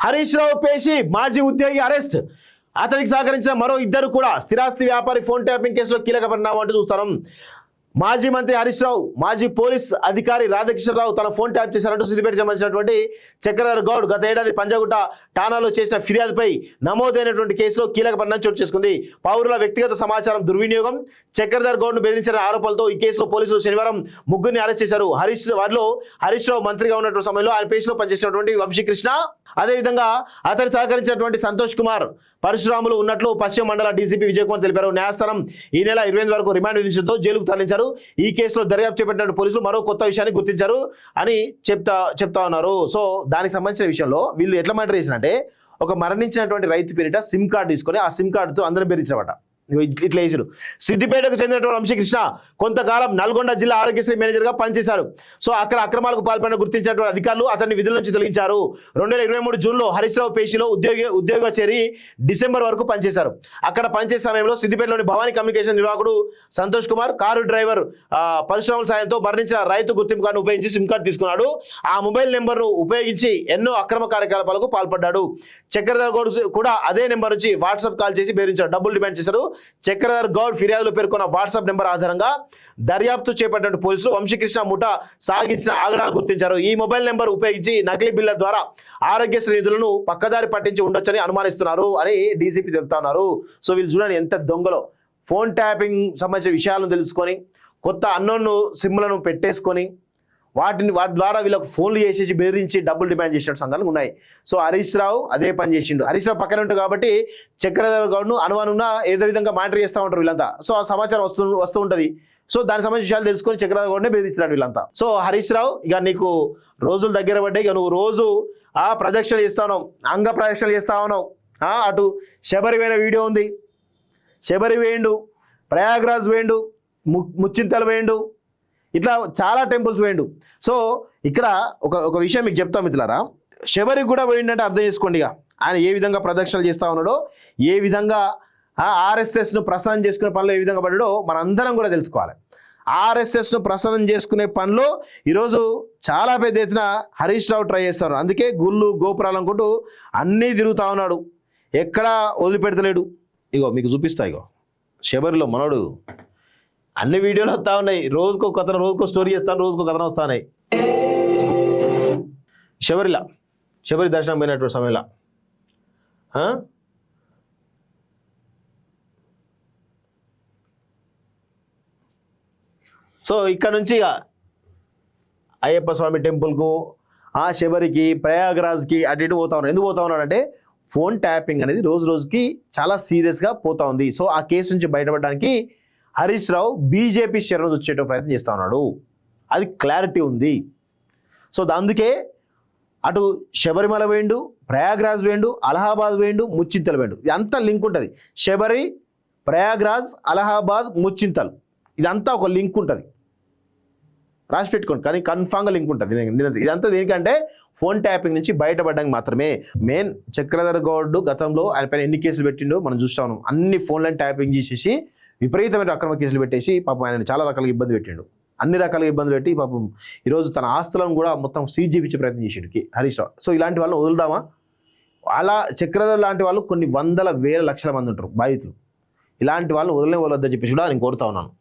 హరీష్ రావు పేషి మాజీ ఉద్యోగి అరెస్ట్. అతనికి సహకరించిన మరో ఇద్దరు కూడా స్థిరాస్తి వ్యాపారి ఫోన్ ట్యాపింగ్ కేసులో కీలక పరిణామం అంటూ చూస్తాం. మాజీ మంత్రి హరీష్ రావు, మాజీ పోలీస్ అధికారి రాధాకిషన్రావు తన ఫోన్ ట్యాప్ చేశారంటూ సిద్దిపేట సంబంధించినటువంటి చక్రధర్ గౌడ్ గత ఏడాది పంజాగుట్ట ఠాణాలో చేసిన ఫిర్యాదుపై నమోదైనటువంటి కేసులో కీలక పరిణామం చోటు చేసుకుంది. పౌరుల వ్యక్తిగత సమాచారం దుర్వినియోగం, చక్రధర్ గౌడ్ను బెదిరించిన ఆరోపణలతో ఈ కేసులో పోలీసులు శనివారం ముగ్గురిని అరెస్ట్ చేశారు. వారిలో హరీష్ రావు మంత్రిగా ఉన్నటువంటి సమయంలో ఆయన పేషిలో పనిచేసినటువంటి వంశీకృష్ణ, అదేవిధంగా అతను సహకరించినటువంటి సంతోష్ కుమార్, పరశురాములు ఉన్నట్లు పశ్చిమ మండల డీసీపీ విజయ్ కుమార్ తెలిపారు. న్యాయస్థానం ఈ నెల 28 వరకు రిమాండ్ విధించడంతో జైలుకు తరలించారు. ఈ కేసులో దర్యాప్తు చేపట్టిన పోలీసులు మరో కొత్త విషయాన్ని గుర్తించారు అని చెప్తా ఉన్నారు. సో దానికి సంబంధించిన విషయంలో వీళ్ళు ఎట్లా మర్డర్ చేసినంటే, ఒక మరణించినటువంటి రైతు పేరిట సిమ్ కార్డు తీసుకొని ఆ సిమ్ కార్డుతో అందరూ బెదిరించారట. ఇట్లా వేసారు. సిద్దిపేటకు చెందినటువంటి వంశీకృష్ణ కొంతకాలం నల్గొండ జిల్లా ఆరోగ్యశ్రీ మేనేజర్గా పనిచేశారు. సో అక్కడ అక్రమాలకు పాల్పడిన గుర్తించినటువంటి అధికారులు అతన్ని విధుల నుంచి తొలగించారు. 2023 జూన్లో హరీష్ రావు పేషిలో ఉద్యోగిగా చేరి డిసెంబర్ వరకు పనిచేశారు. అక్కడ పనిచేసే సమయంలో సిద్దిపేటలోని భవానీ కమ్యూనికేషన్ నిర్వాహకుడు సంతోష్ కుమార్, కారు డ్రైవర్ పరశురాముల సాయంతో మరణించిన రైతు గుర్తింపు కార్డు ఉపయోగించి సిమ్ కార్డు తీసుకున్నాడు. ఆ మొబైల్ నెంబర్ను ఉపయోగించి ఎన్నో అక్రమ కార్యకలాపాలకు పాల్పడ్డాడు. చక్రధర్ గౌడ్ కూడా అదే నెంబర్ నుంచి వాట్సాప్ కాల్ చేసి బెదిరించారు, డబ్బులు డిమాండ్ చేశారు. చక్రధర్ గౌడ్ ఫిర్యాదులో పేర్కొన్న వాట్సాప్ నెంబర్ ఆధారంగా దర్యాప్తు చేపట్టిన పోలీసులు వంశీకృష్ణ ముఠా సాగించిన ఆగడాలు గుర్తించారు. ఈ మొబైల్ నెంబర్ ఉపయోగించి నకిలీ బిల్ల ద్వారా ఆరోగ్యశ్రీ నిధులను పక్కదారి పట్టించి ఉండొచ్చని అనుమానిస్తున్నారు అని డీసీపీ చెప్తా ఉన్నారు. సో వీళ్ళు చూడండి ఎంత దొంగలో. ఫోన్ ట్యాపింగ్ సంబంధించిన విషయాలను తెలుసుకొని కొత్త అన్నోన్ సిమ్లను పెట్టేసుకొని వాటి ద్వారా వీళ్ళకు ఫోన్లు చేసేసి బెదిరించి డబ్బులు డిమాండ్ చేసిన సంఘాలు ఉన్నాయి. సో హరీష్ రావు అదే పని చేసిండు. హరీష్ రావు పక్కన ఉంటాడు కాబట్టి చక్రధర్ గౌడ్ను అనుమానంగా ఏదో విధంగా మానిటర్ చేస్తూ ఉంటారు వీళ్ళంతా. సో ఆ సమాచారం వస్తూ ఉంటుంది. సో దానికి సంబంధించిన విషయాలు తెలుసుకొని చక్రధర్ గౌడ్నే బెదిరిస్తున్నాడు వీళ్ళంతా. సో హరీష్ రావు, ఇక నీకు రోజులు దగ్గర పడ్డాయి. ఇక నువ్వు రోజు ప్రదక్షిణలు చేస్తా ఉన్నావు, అంగ ప్రదక్షిణలు చేస్తా ఉన్నావు. అటు శబరి పోయిన వీడియో ఉంది, శబరి వేయండు, ప్రయాగ్రాజ్ వేయండు, ముచ్చింతలు వేయండు, ఇట్లా చాలా టెంపుల్స్ వేయండు. సో ఇక్కడ ఒక విషయం మీకు చెప్తాం మిత్రులారా, శబరికి కూడా పోయిందంటే అర్థం చేసుకోండి. ఇక ఆయన ఏ విధంగా ప్రదక్షిణలు చేస్తూ ఉన్నాడో, ఏ విధంగా ఆర్ఎస్ఎస్ను ప్రసన్నం చేసుకునే పనిలో ఏ విధంగా పడ్డాడో మనందరం కూడా తెలుసుకోవాలి. ఆర్ఎస్ఎస్ను ప్రసన్నం చేసుకునే పనిలో ఈరోజు చాలా పెద్ద ఎత్తున హరీష్ రావు ట్రై చేస్తారు. అందుకే గుళ్ళు గోపురాలు అనుకుంటూ అన్నీ తిరుగుతూ ఉన్నాడు, ఎక్కడా వదిలిపెడతలేడు. ఇగో మీకు చూపిస్తా. ఇగో శబరిలో మనోడు అన్ని వీడియోలు వస్తూ ఉన్నాయి, రోజుకో కథనం, రోజుకో స్టోరీ చేస్తాను, రోజుకో కథనం వస్తూ ఉన్నాయి. శబరి దర్శనం పోయినటువంటి సమయంలో సో ఇక్కడ నుంచి అయ్యప్ప స్వామి టెంపుల్కు, శబరికి, ప్రయాగ్రాజ్కి అటు ఇటు పోతా ఉన్నాడు. ఎందుకు పోతా ఉన్నాడంటే ఫోన్ ట్యాపింగ్ అనేది రోజు రోజుకి చాలా సీరియస్గా పోతా ఉంది. సో ఆ కేసు నుంచి బయటపడడానికి హరీష్ రావు బీజేపీ శరణు వచ్చేట ప్రయత్నం చేస్తూ ఉన్నాడు. అది క్లారిటీ ఉంది. సో అందుకే అటు శబరిమల వేయండు, ప్రయాగ్రాజ్ వేయండు, అలహాబాద్ వేయండు, ముచ్చింతలు వేయండు, ఇదంతా లింక్ ఉంటుంది. శబరి, ప్రయాగ్రాజ్, అలహాబాద్, ముచ్చింతలు, ఇదంతా ఒక లింక్ ఉంటుంది. రాసి పెట్టుకోండి, కానీ కన్ఫామ్గా లింక్ ఉంటుంది. ఇదంతా దేనికంటే ఫోన్ ట్యాపింగ్ నుంచి బయటపడడానికి మాత్రమే. మెయిన్ చక్రధర్ గౌడ్ గతంలో ఆయన పైన ఎన్ని కేసులు పెట్టిండో మనం చూస్తా ఉన్నాం. అన్ని ఫోన్లను ట్యాపింగ్ చేసేసి విపరీతమైన అక్రమ కేసులు పెట్టేసి పాపం ఆయన చాలా రకాలుగా ఇబ్బంది పెట్టిండు. అన్ని రకాలుగా ఇబ్బంది పెట్టి పాపం ఈరోజు తన ఆస్తులను కూడా మొత్తం సీజ్ చేయించే ప్రయత్నం చేసిండు హరీష్ రావు. సో ఇలాంటి వాళ్ళని వదులుదామా? అలా చక్రధర్ లాంటి వాళ్ళు కొన్ని వందల వేల లక్షల మంది ఉంటారు బాధితులు. ఇలాంటి వాళ్ళు వదలనే వదలొద్దని చెప్పేసి కూడా నేను కోరుతా ఉన్నాను.